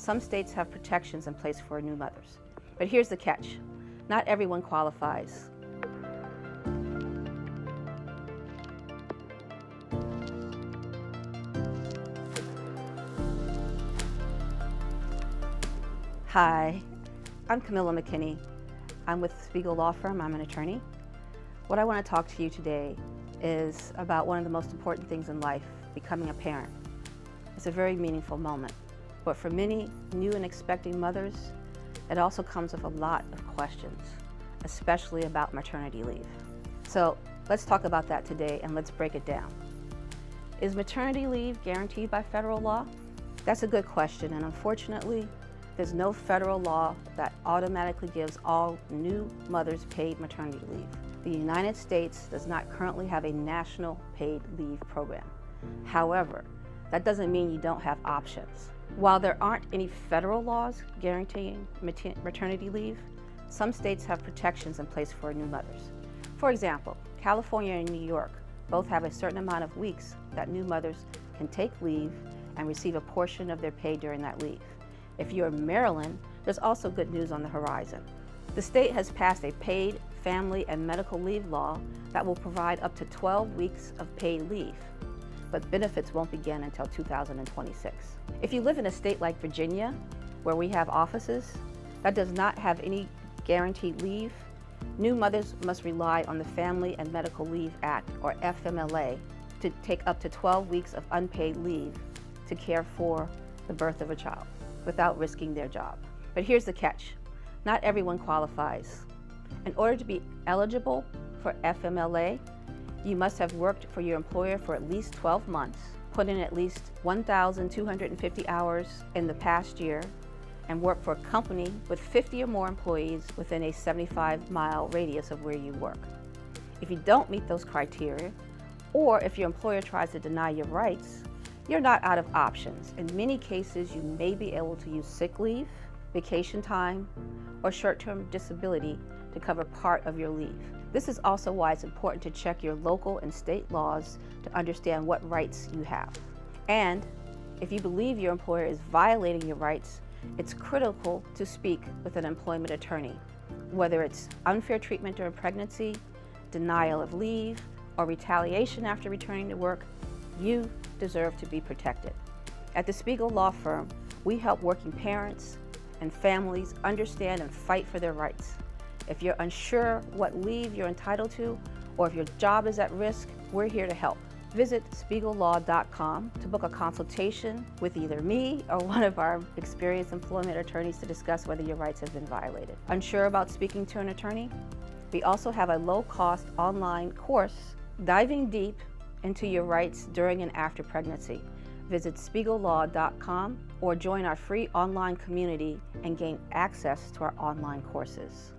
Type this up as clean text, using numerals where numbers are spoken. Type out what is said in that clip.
Some states have protections in place for new mothers. But here's the catch. Not everyone qualifies. Hi, I'm Camilla McKinney. I'm with Spiggle law firm. I'm an attorney. What I want to talk to you today is about one of the most important things in life, becoming a parent. It's a very meaningful moment, but for many new and expecting mothers, it also comes with a lot of questions, especially about maternity leave. So let's talk about that today and let's break it down. Is maternity leave guaranteed by federal law? That's a good question, and unfortunately, there's no federal law that automatically gives all new mothers paid maternity leave. The United States does not currently have a national paid leave program. However, that doesn't mean you don't have options. While there aren't any federal laws guaranteeing maternity leave, some states have protections in place for new mothers. For example, California and New York both have a certain amount of weeks that new mothers can take leave and receive a portion of their pay during that leave. If you're in Maryland, there's also good news on the horizon. The state has passed a paid family and medical leave law that will provide up to 12 weeks of paid leave, but benefits won't begin until 2026. If you live in a state like Virginia, where we have offices, that does not have any guaranteed leave, new mothers must rely on the Family and Medical Leave Act, or FMLA, to take up to 12 weeks of unpaid leave to care for the birth of a child without risking their job. But here's the catch. Not everyone qualifies. In order to be eligible for FMLA, you must have worked for your employer for at least 12 months, put in at least 1,250 hours in the past year, and work for a company with 50 or more employees within a 75-mile radius of where you work. If you don't meet those criteria, or if your employer tries to deny your rights, you're not out of options. In many cases, you may be able to use sick leave, vacation time, or short-term disability to cover part of your leave. This is also why it's important to check your local and state laws to understand what rights you have. And if you believe your employer is violating your rights, it's critical to speak with an employment attorney. Whether it's unfair treatment during pregnancy, denial of leave, or retaliation after returning to work, you deserve to be protected. At the Spiggle law firm, we help working parents and families understand and fight for their rights. If you're unsure what leave you're entitled to, or if your job is at risk, we're here to help. Visit SpiggleLaw.com to book a consultation with either me or one of our experienced employment attorneys to discuss whether your rights have been violated. Unsure about speaking to an attorney? We also have a low-cost online course diving deep into your rights during and after pregnancy. Visit SpiggleLaw.com or join our free online community and gain access to our online courses.